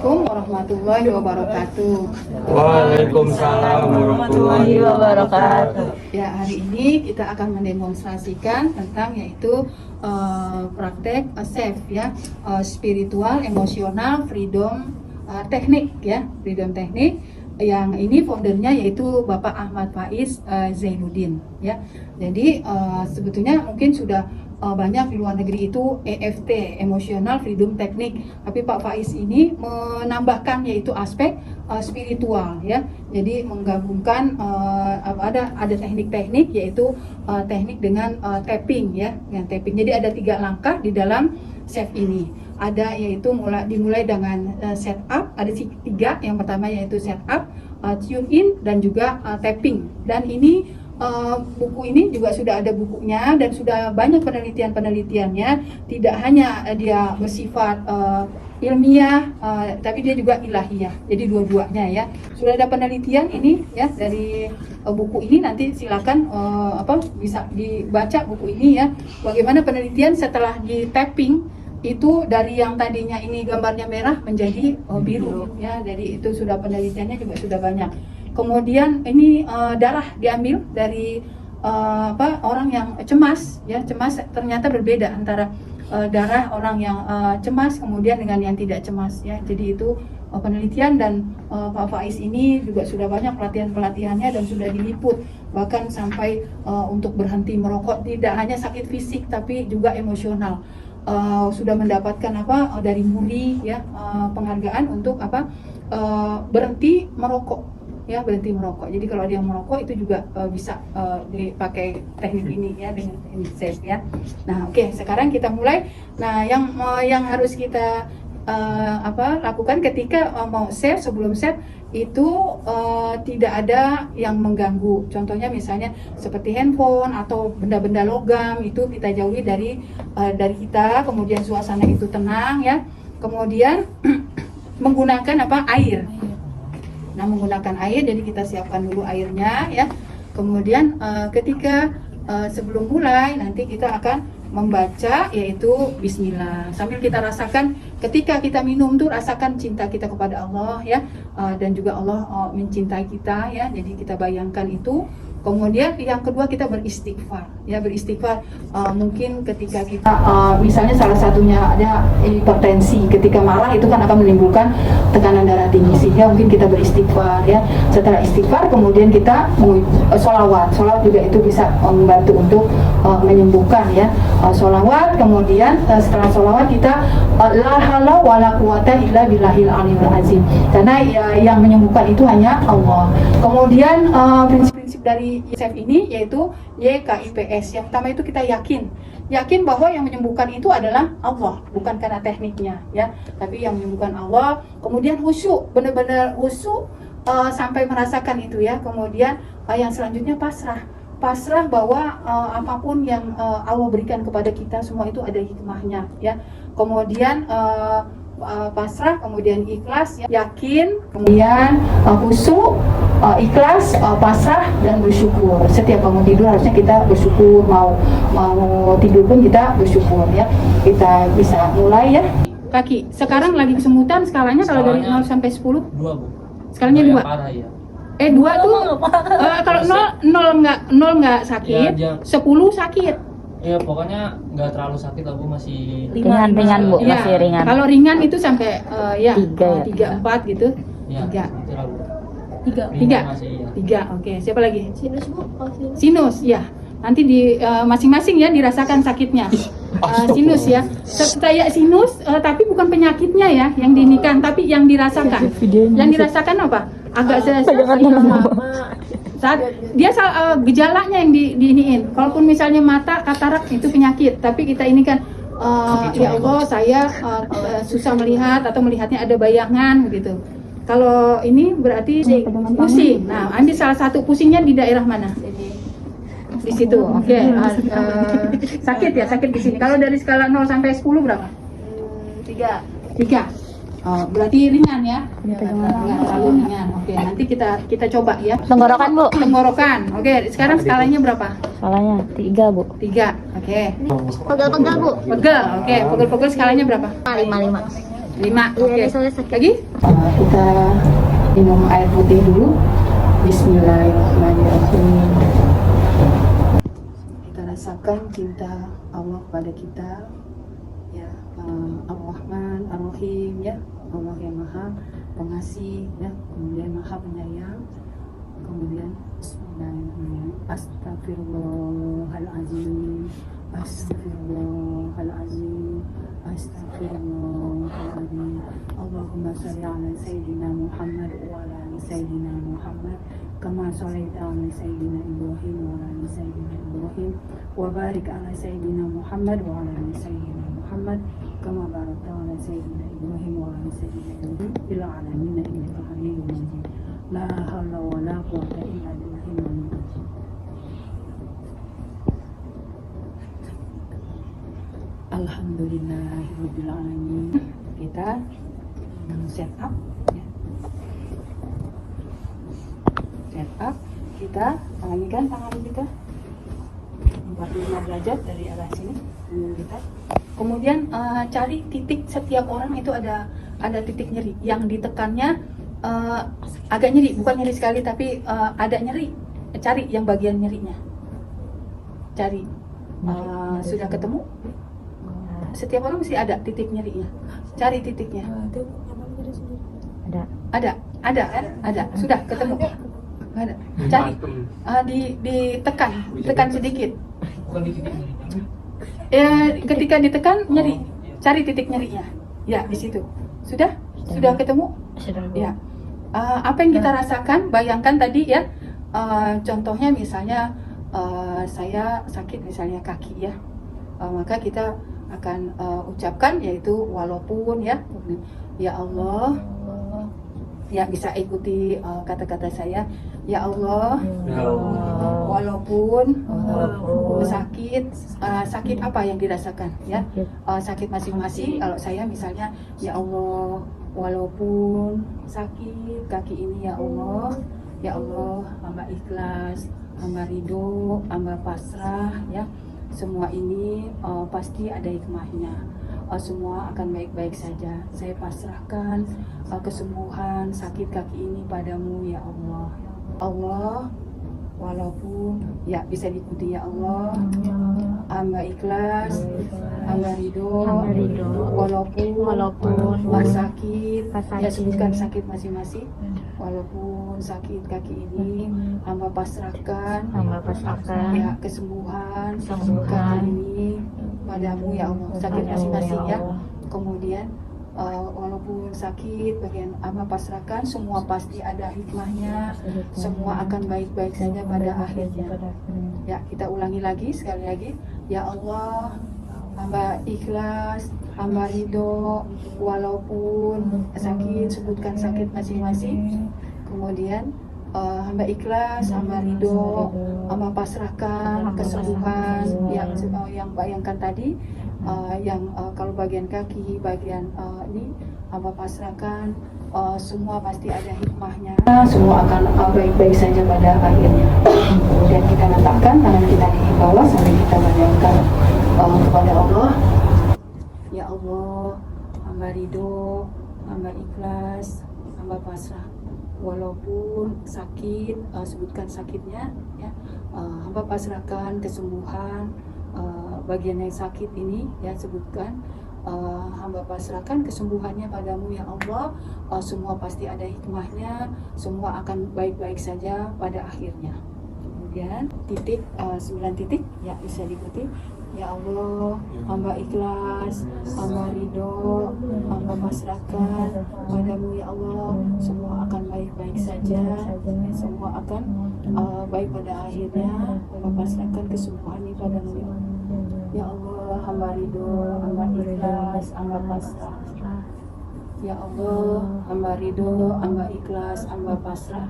Assalamualaikum warahmatullahi wabarakatuh. Waalaikumsalam warahmatullahi wabarakatuh. Ya, hari ini kita akan mendemonstrasikan tentang yaitu praktek SAFE ya, spiritual, emosional, freedom, teknik ya, freedom teknik. Yang ini foundernya yaitu Bapak Ahmad Faiz Zainuddin ya. Jadi sebetulnya mungkin sudah banyak di luar negeri itu EFT, Emotional Freedom Technique. Tapi Pak Faiz ini menambahkan yaitu aspek spiritual ya. Jadi menggabungkan ada teknik-teknik yaitu teknik dengan tapping ya, dengan tapping. Jadi ada 3 langkah di dalam SAFE ini. Ada yaitu dimulai dengan setup, ada 3. Yang pertama yaitu setup, tune in dan juga tapping. Dan ini buku ini juga sudah ada bukunya dan sudah banyak penelitiannya. Tidak hanya dia bersifat ilmiah, tapi dia juga ilahiyah. Jadi dua-duanya ya. Sudah ada penelitian ini ya dari buku ini. Nanti silakan bisa dibaca buku ini ya. Bagaimana penelitian setelah di tapping itu dari yang tadinya ini gambarnya merah menjadi biru ya. Jadi itu sudah penelitiannya juga sudah banyak. Kemudian ini darah diambil dari orang yang cemas ya. Cemas ternyata berbeda antara darah orang yang cemas kemudian dengan yang tidak cemas ya. Jadi itu penelitian dan Pak Faiz ini juga sudah banyak pelatihannya dan sudah diliput bahkan sampai untuk berhenti merokok, tidak hanya sakit fisik tapi juga emosional. Sudah mendapatkan dari MURI ya, penghargaan untuk berhenti merokok ya, berhenti merokok. Jadi kalau dia merokok itu juga bisa dipakai teknik ini ya, dengan ini SAFE ya. Nah, oke, sekarang kita mulai. Nah, yang harus kita lakukan ketika mau SAFE, sebelum SAFE itu tidak ada yang mengganggu. Contohnya misalnya seperti handphone atau benda-benda logam itu kita jauhi dari kita. Kemudian suasana itu tenang ya. Kemudian menggunakan air. Nah, menggunakan air, jadi kita siapkan dulu airnya ya. Kemudian ketika sebelum mulai nanti kita akan membaca yaitu bismillah. Sambil kita rasakan ketika kita minum tuh rasakan cinta kita kepada Allah ya, dan juga Allah mencintai kita ya. Jadi kita bayangkan itu. Kemudian yang kedua kita beristighfar ya, beristighfar mungkin ketika kita misalnya salah satunya ada hipertensi, ketika marah itu kan akan menimbulkan tekanan darah tinggi, sehingga mungkin kita beristighfar ya. Setelah istighfar kemudian kita sholawat juga itu bisa membantu untuk menyembuhkan ya. Sholawat, kemudian setelah sholawat kita la haula wala quwata illa billahil aliyil azim, karena yang menyembuhkan itu hanya Allah. Kemudian prinsip dari SAFE ini yaitu YKIPS. Yang pertama itu kita yakin bahwa yang menyembuhkan itu adalah Allah, bukan karena tekniknya ya, tapi yang menyembuhkan Allah. Kemudian khusyuk, benar-benar khusyuk sampai merasakan itu ya. Kemudian yang selanjutnya pasrah bahwa apapun yang Allah berikan kepada kita semua itu ada hikmahnya ya. Kemudian pasrah, kemudian ikhlas ya, yakin, kemudian khusyuk, ikhlas, pasrah dan bersyukur. Setiap bangun tidur harusnya kita bersyukur, mau tidur pun kita bersyukur ya. Kita bisa mulai ya. Kaki sekarang lagi kesemutan, skalanya kalau dari 0 sampai 10? 2, Bu. Skalanya 2. Parah, ya. 2 tuh kalau 0 nggak sakit, Ya, 10 sakit. Ya pokoknya nggak terlalu sakit lah, Bu, masih ringan Bu, ya, masih ringan. Kalau ringan itu sampai 3, 4 gitu. ya, 3. terlalu. 3. Masih, ya. 3. Oke, siapa lagi? Sinus, Bu. Sinus ya. Nanti di masing-masing ya dirasakan sakitnya. Sinus ya. Kayak sinus tapi bukan penyakitnya ya yang diinikan, tapi yang dirasakan. Yang dirasakan apa? Agak saat dia gejalanya yang diiniin. Kalaupun misalnya mata katarak itu penyakit, tapi kita ini kan ya Allah saya susah melihat atau melihatnya ada bayangan begitu. Kalau ini berarti pusing. Nah, ambil salah satu, pusingnya di daerah mana? Di situ. Oke. Sakit ya, sakit di sini. Kalau dari skala 0 sampai 10 berapa? 3. Oh, berarti ringan ya? Nggak terlalu ringan. Oke, nanti kita coba ya. Tenggorokan Bu. Tenggorokan. Oke, sekarang skalanya berapa? Skalanya 3 Bu. 3. Oke. Pegel-pegel, Bu. Pegel. Oke, pegel-pegel skalanya berapa? 5. 5. Iya, Oke. ini soalnya sakit. Lagi? Kita minum air putih dulu. Bismillahirrahmanirrahim. Kita rasakan cinta Allah pada kita. Ya, Ar-Rahman, Ar-Rahim, ya. Allah yang Maha Pengasih, ya. Kemudian Maha Penyayang. Kemudian Bismillahirrahmanirrahim. Astagfirullahalazim. Astagfirullahalazim. Astagfirullahalazim. Allahumma shalli ala sayyidina Muhammad wa ala ali sayyidina Muhammad kama shallaita ala sayyidina Ibrahim wa ala ali sayyidina Ibrahim wa barik ala sayyidina Muhammad wa ala ali sayyidina Muhammad kama barakta ala sayyidina Ibrahim wa ala ali sayyidina Ibrahim fil alamin innaka Hamidum Majid. La haula wa la quwwata illa billahil aliyyil azim. Alhamdulillahirabbil alamin. Kita set up, ya. Set up. Kita alamikan tangan kita 45 derajat dari arah sini. Kemudian cari titik, setiap orang itu ada titik nyeri yang ditekannya agak nyeri, bukan nyeri sekali tapi ada nyeri. Cari yang bagian nyerinya. Cari. Sudah ketemu? Setiap orang mesti ada titik nyerinya. Cari titiknya. Ada. Sudah ketemu? Ada. Cari. Ditekan sedikit. Bukan di titik. Ya, ketika ditekan nyeri. Cari titik nyerinya. Ya, di situ. Sudah ketemu? Sudah, Bu. Ya. Apa yang kita rasakan? Bayangkan tadi ya. Contohnya misalnya saya sakit misalnya kaki ya. Maka kita akan ucapkan yaitu walaupun ya Allah, ya bisa ikuti kata-kata saya, ya Allah, walaupun sakit apa yang dirasakan ya, sakit masing-masing. Kalau saya misalnya ya Allah, walaupun sakit kaki ini ya Allah, hamba ikhlas, hamba ridho, hamba pasrah ya. Semua ini pasti ada hikmahnya. Semua akan baik-baik saja. Saya pasrahkan kesembuhan sakit kaki ini padamu ya Allah. Allah, walaupun ya bisa diikuti ya Allah. Hamba ikhlas, hamba ridho, walaupun sakit, ya sebutkan sakit masing-masing. Walaupun sakit kaki ini, hamba pasrahkan ya kesembuhan kaki ini padamu ya Allah. Sakit masing-masing ya. Kemudian walaupun sakit, bagian hamba pasrahkan, semua pasti ada hikmahnya. Semua akan baik-baik saja pada akhirnya. Ya, kita ulangi lagi sekali lagi. Ya Allah, hamba ikhlas, hamba ridho, walaupun sakit, sebutkan sakit masing-masing. Kemudian hamba ikhlas, hamba ridho, hamba pasrahkan kesembuhan yang bayangkan tadi, kalau bagian kaki, bagian ini hamba pasrahkan, semua pasti ada hikmahnya. Semua akan baik-baik saja pada akhirnya. Kemudian kita letakkan tangan kita di bawah sambil kita bayangkan kepada Allah. Ya Allah, hamba ridho, hamba ikhlas, hamba pasrah. Walaupun sakit, sebutkan sakitnya, ya, hamba pasrahkan kesembuhan bagian yang sakit ini, ya sebutkan. Hamba pasrahkan kesembuhannya padamu ya Allah. Semua pasti ada hikmahnya, semua akan baik-baik saja pada akhirnya. Kemudian titik 9 titik ya bisa diikuti. Ya Allah, hamba ikhlas, hamba ridho, hamba pasrahkan padamu ya Allah. Semua akan baik-baik saja, semua akan baik pada akhirnya. Hamba pasrahkan kesembuhannya padamu ya Allah. Ya Allah, hamba ridho, hamba ikhlas, hamba pasrah. Ya Allah, hamba ridho, hamba ikhlas, hamba pasrah.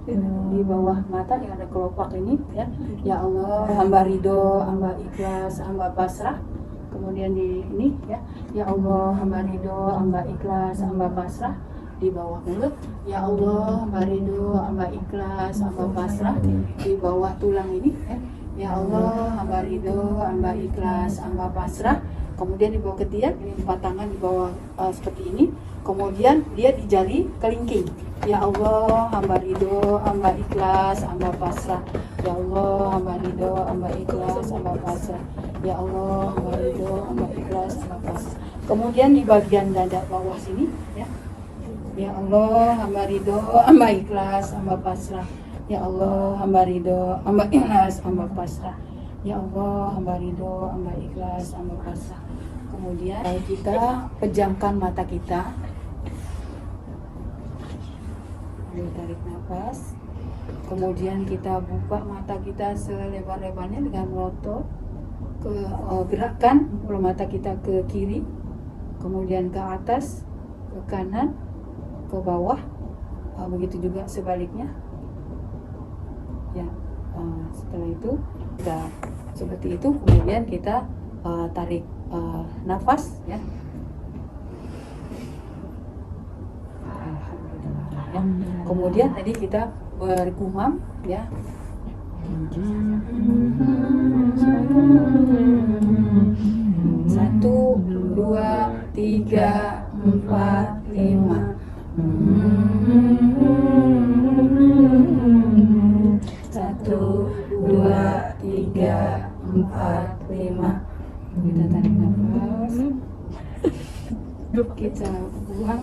Di bawah mata yang ada kelopak ini ya. Ya Allah, hamba ridho, hamba ikhlas, hamba pasrah. Kemudian di ini ya. Ya Allah, hamba ridho, hamba ikhlas, hamba pasrah. Di bawah mulut. Ya Allah, hamba ridho, hamba ikhlas, hamba pasrah. Di bawah tulang ini ya. Ya Allah, hamba ridho, hamba ikhlas, hamba pasrah. kemudian dibawa ke tiak, ini 4 tangan di bawah seperti ini, kemudian dia di jari kelingking. Ya Allah, hamba ridho, hamba ikhlas, hamba pasrah. Ya Allah, hamba ridho, hamba ikhlas, hamba pasrah. Ya Allah, hamba ridho, hamba ikhlas, hamba pasrah. Kemudian di bagian dada bawah sini, ya. Ya Allah, hamba ridho, hamba ikhlas, hamba pasrah. Ya Allah, hamba ridho, hamba ikhlas, hamba pasrah. Ya Allah, hamba ridho, hamba ikhlas, hamba pasrah. Kemudian kita pejamkan mata kita. Tarik nafas. Kemudian kita buka mata kita selebar-lebarnya dengan melotot. Gerakkan bola mata kita ke kiri, kemudian ke atas, ke kanan, ke bawah. Begitu juga sebaliknya. Ya. Setelah itu kita seperti itu, kemudian kita tarik nafas, ya. Ya. Kemudian tadi kita bergumam, ya. 1, 2, 3, 4, 5. 1, 2, 3, 4, 5. Kita tarik nafas. Kita buang.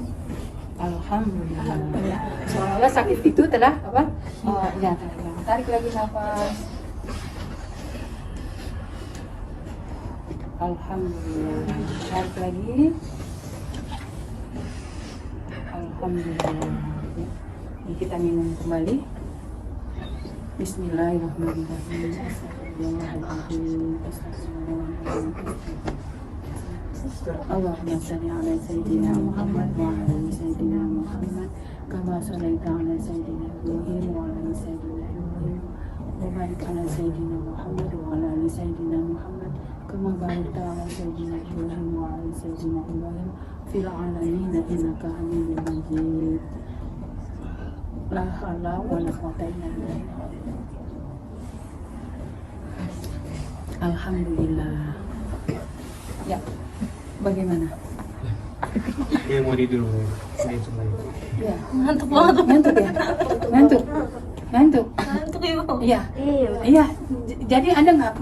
Alhamdulillah. Seolah-olah sakit itu telah apa? Ya, tarik lagi nafas. Alhamdulillah. Tarik lagi. Alhamdulillah. Ini kita minum kembali. Bismillahirrahmanirrahim. Allahumma salli ala sayyidina Muhammad wa ala ali sayyidina Muhammad kama shallaita ala sayyidina Ibrahim wa ala ali sayyidina Ibrahim wa barik ala sayyidina Muhammad wa ala ali sayyidina Muhammad kama barakta ala sayyidina Ibrahim wa ala ali sayyidina Ibrahim fil alamin innaka Hamidum Majid. La haula wa la quwwata illa billah. Alhamdulillah. Ya, bagaimana? Dia mau tidur. Saya cuma Ya, Ngantuk banget. ngantuk ya? Ngantuk? Ngantuk? Ngantuk ibu. Iya. Iya. Jadi ada nggak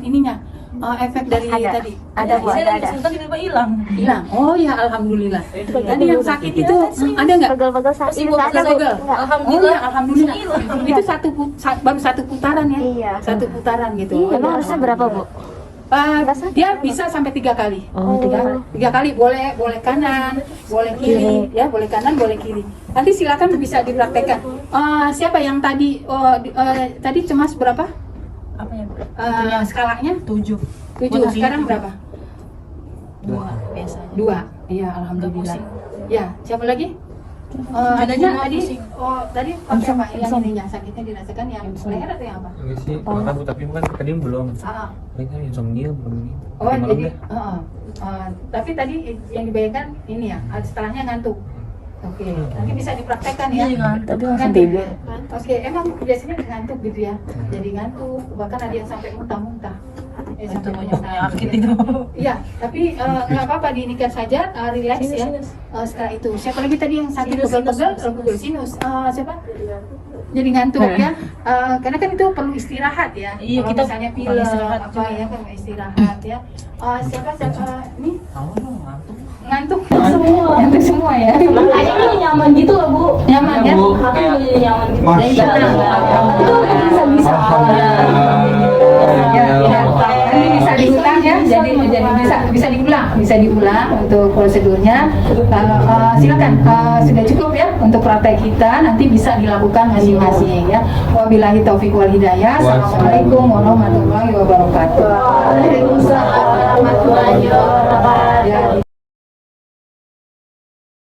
ininya efek dari Ada. tadi? Ada Bu, Saya ada. lagi sebentar tiba-tiba hilang. Hilang. Oh ya, alhamdulillah. Tadi yang sakit itu ada nggak? Pegel-pegel sakit Terus nggak ada Bu. Pegel? Nggak. Oh ya, alhamdulillah. Hilang. Itu baru satu putaran ya? Iya. Satu putaran gitu. Emang harusnya berapa Bu? Dia bisa sampai 3 kali. Oh, 3 kali. 3 kali, boleh kanan, boleh kiri, ya, boleh kanan, boleh kiri. Nanti silakan bisa dipraktekkan. Siapa yang tadi tadi cemas berapa? Apa ya? Bu? Skalanya 7. 7. Sekarang berapa? 2 biasanya. 2. Iya, alhamdulillah. Pusing. Ya, siapa lagi? Ada juga tadi pusing. tadi pakai apa? Yang ininya sakitnya dirasakan yang leher atau yang apa? enggak sih, makan Bu, tapi kan tadi belum. Ah. Ini kan insomnia belum ini. Oh, Malam jadi deh. tapi tadi yang dibayangkan ini ya, setelahnya ngantuk. Oke, nanti bisa dipraktekkan ya. Iya, ngantuk. Tapi langsung Ngantuk. tidur. Oke, emang biasanya ngantuk gitu ya. Jadi ngantuk, bahkan ada yang sampai muntah-muntah. Itu Sampai banyak muntah. penyakit itu. Iya, tapi nggak apa-apa, diinikan saja, relax Sinus, ya. sinus. Setelah itu, siapa lagi tadi yang sakit Sinus, pegel-pegel? sinus. Pegel sinus. Siapa? Jadi ngantuk ya. Karena kan itu perlu istirahat ya. Iya, Kalau kita misalnya perlu pilek istirahat apa juga. ya, kan istirahat ya. Siapa ini Tahu dong, ngantuk. ngantuk semua. Ngantuk semua ya. Kayaknya nyaman gitu loh Bu. Nyaman ya. Bu, Hati kayak jadi nyaman gitu. Masya Bisa-bisa. Ya, nanti bisa diulang ya. Jadi bisa diulang untuk prosedurnya. Silakan, sudah cukup ya untuk praktek kita. Nanti bisa dilakukan masing-masing ya. Wabillahi taufiq wal hidayah. Assalamualaikum warahmatullahi wabarakatuh.